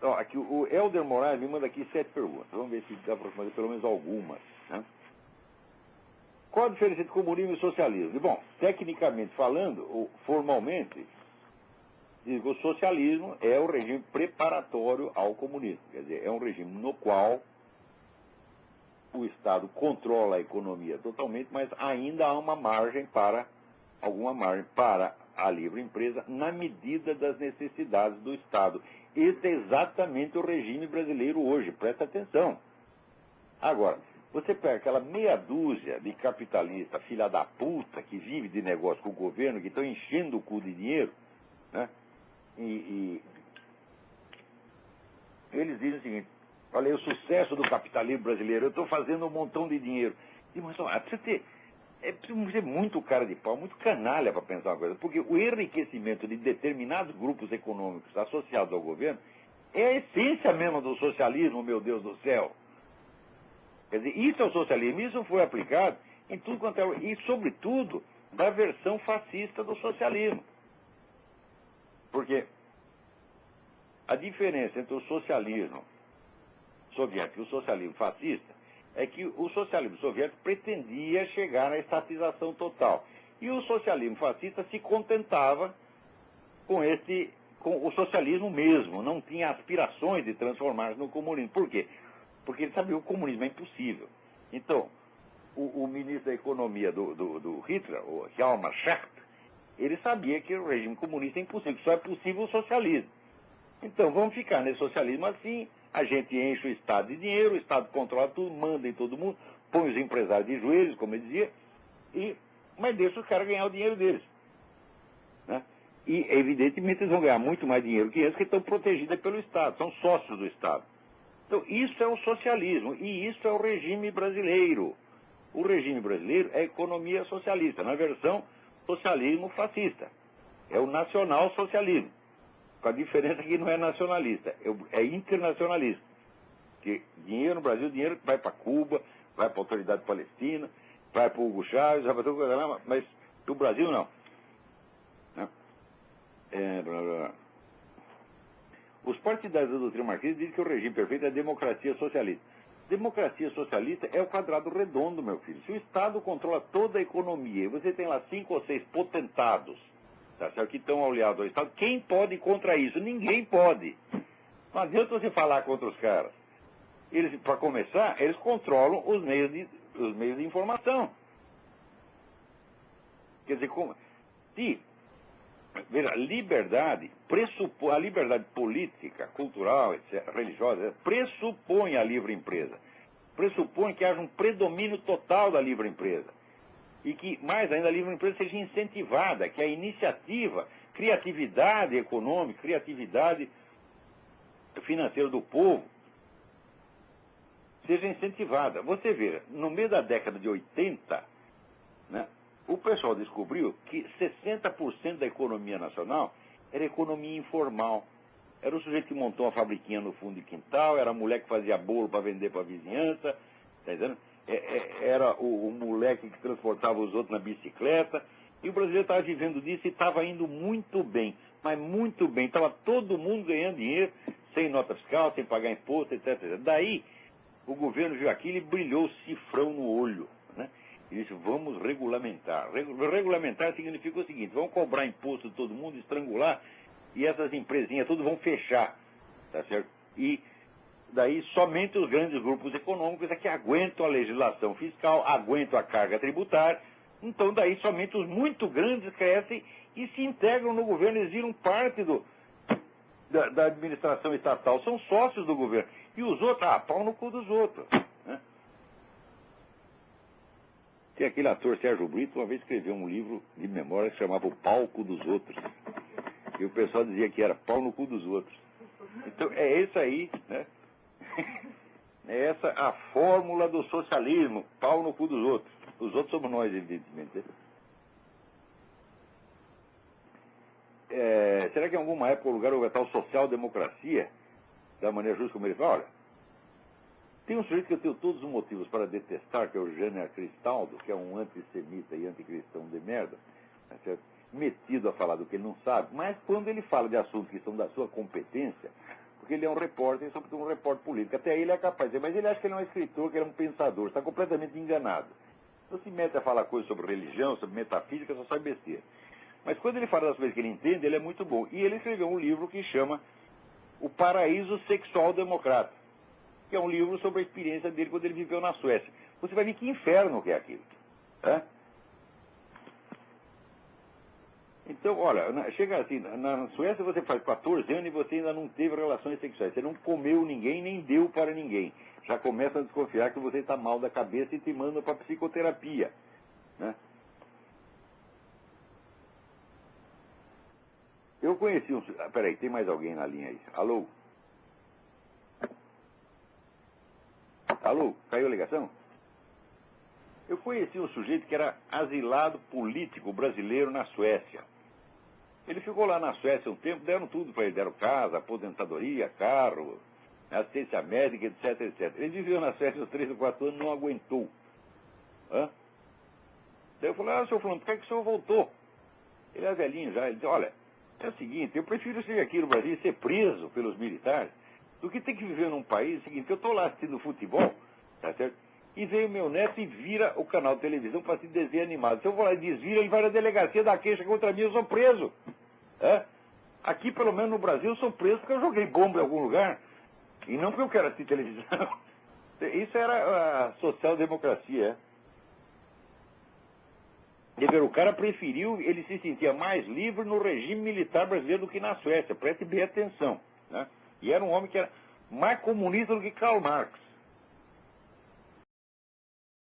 Ó, aqui, o Helder Moraes me manda aqui 7 perguntas. Vamos ver se dá para responder pelo menos algumas. Né? Qual a diferença entre comunismo e socialismo? E, bom, tecnicamente falando, ou formalmente, diz que o socialismo é o regime preparatório ao comunismo. Quer dizer, é um regime no qual o Estado controla a economia totalmente, mas ainda há uma margem para, alguma margem para a livre empresa na medida das necessidades do Estado. Esse é exatamente o regime brasileiro hoje, presta atenção. Agora, você pega aquela meia dúzia de capitalistas, filha da puta, que vive de negócio com o governo, que estão enchendo o cu de dinheiro, né? E eles dizem o seguinte: olha aí o sucesso do capitalismo brasileiro, eu estou fazendo um montão de dinheiro. E, mas, olha, precisa ser muito cara de pau, muito canalha para pensar uma coisa, porque o enriquecimento de determinados grupos econômicos associados ao governo é a essência mesmo do socialismo, meu Deus do céu. Quer dizer, isso é o socialismo, isso foi aplicado em tudo quanto é... E, sobretudo, da versão fascista do socialismo. Porque a diferença entre o socialismo soviético e o socialismo fascista é que o socialismo soviético pretendia chegar à estatização total. E o socialismo fascista se contentava com o socialismo mesmo, não tinha aspirações de transformar-se no comunismo. Por quê? Porque ele sabia que o comunismo é impossível. Então, o ministro da Economia do Hitler, o Hjalmar Schacht, ele sabia que o regime comunista é impossível, só é possível o socialismo. Então, vamos ficar nesse socialismo assim, a gente enche o Estado de dinheiro, o Estado controla tudo, manda em todo mundo, põe os empresários de joelhos, como ele dizia, mas deixa os caras ganhar o dinheiro deles. Né? E, evidentemente, eles vão ganhar muito mais dinheiro que eles, que estão protegidos pelo Estado, são sócios do Estado. Então, isso é o socialismo, e isso é o regime brasileiro. O regime brasileiro é a economia socialista, na versão socialismo fascista. É o nacional-socialismo. Com a diferença que não é nacionalista, é internacionalista. Porque dinheiro no Brasil, dinheiro vai para Cuba, vai para a autoridade palestina, vai para o Hugo Chávez, vai para toda coisa lá, mas do Brasil não. Né? Blá, blá, blá. Os partidários da doutrina marxista dizem que o regime perfeito é a democracia socialista. Democracia socialista é o quadrado redondo, meu filho. Se o Estado controla toda a economia e você tem lá 5 ou 6 potentados, tá certo, que estão aliados ao Estado, quem pode ir contra isso? Ninguém pode. Não adianta você falar contra os caras. Eles, para começar, eles controlam os meios de informação. Quer dizer, veja, a liberdade política, cultural, etc., religiosa, pressupõe a livre empresa. Pressupõe que haja um predomínio total da livre empresa. E que, mais ainda, a livre empresa seja incentivada, que a iniciativa, criatividade econômica, criatividade financeira do povo seja incentivada. Você vê, no meio da década de 80, né, o pessoal descobriu que 60% da economia nacional era economia informal. Era o sujeito que montou uma fabriquinha no fundo de quintal, era a mulher que fazia bolo para vender para a vizinhança, tá entendendo? Era o moleque que transportava os outros na bicicleta. E o brasileiro estava vivendo disso e estava indo muito bem, mas muito bem. Estava todo mundo ganhando dinheiro, sem nota fiscal, sem pagar imposto, etc. Daí, o governo viu aquilo e brilhou o cifrão no olho, né? E disse, vamos regulamentar. Regulamentar significa o seguinte: vamos cobrar imposto de todo mundo, estrangular, e essas empresinhas tudo vão fechar, tá certo? E daí somente os grandes grupos econômicos é que aguentam a legislação fiscal, aguentam a carga tributária. Então daí somente os muito grandes crescem e se integram no governo, eles viram parte da administração estatal, são sócios do governo. E os outros, pau no cu dos outros, né? Tem aquele ator Sérgio Brito, uma vez escreveu um livro de memória que se chamava O Palco dos Outros. E o pessoal dizia que era pau no cu dos outros. Então é isso aí, né? É essa a fórmula do socialismo, pau no cu dos outros. Os outros somos nós, evidentemente. Será que em alguma época o lugar houve a tal social-democracia, da maneira justa como ele fala? Olha, tem um sujeito que eu tenho todos os motivos para detestar, que é o Jânio Cristaldo, que é um antissemita e anticristão de merda, tá certo? Metido a falar do que ele não sabe, mas quando ele fala de assuntos que são da sua competência, porque ele é um repórter, sobretudo um repórter político. Até aí ele é capaz de dizer, mas ele acha que ele é um escritor, que ele é um pensador, está completamente enganado. Então se mete a falar coisas sobre religião, sobre metafísica, só sabe besteira. Mas quando ele fala das coisas que ele entende, ele é muito bom. E ele escreveu um livro que chama O Paraíso Sexual Democrata, que é um livro sobre a experiência dele quando ele viveu na Suécia. Você vai ver que inferno que é aquilo. Tá? Então, olha, chega assim, na Suécia você faz 14 anos e você ainda não teve relações sexuais. Você não comeu ninguém, nem deu para ninguém. Já começa a desconfiar que você está mal da cabeça e te mandam para psicoterapia. Né? Eu conheci um... peraí, tem mais alguém na linha aí? Alô? Alô? Caiu a ligação? Eu conheci um sujeito que era asilado político brasileiro na Suécia. Ele ficou lá na Suécia um tempo, deram tudo para ele, deram casa, aposentadoria, carro, assistência médica, etc, etc. Ele viveu na Suécia uns 3 ou 4 anos, não aguentou. Hã? Daí eu falei, senhor Fulano, por que o senhor voltou? Ele é velhinho já, ele disse, olha, é o seguinte, eu prefiro ser aqui no Brasil e ser preso pelos militares, do que ter que viver num país, seguinte, eu estou lá assistindo futebol, tá certo? E veio meu neto e vira o canal de televisão para assistir desenho animado. Se eu vou lá e desvira, ele vai na delegacia da queixa contra mim, eu sou preso. É? Aqui, pelo menos no Brasil, eu sou preso porque eu joguei bomba em algum lugar. E não porque eu quero assistir televisão. Isso era a social-democracia. O cara preferiu, ele se sentia mais livre no regime militar brasileiro do que na Suécia. Preste bem atenção. Né? E era um homem que era mais comunista do que Karl Marx.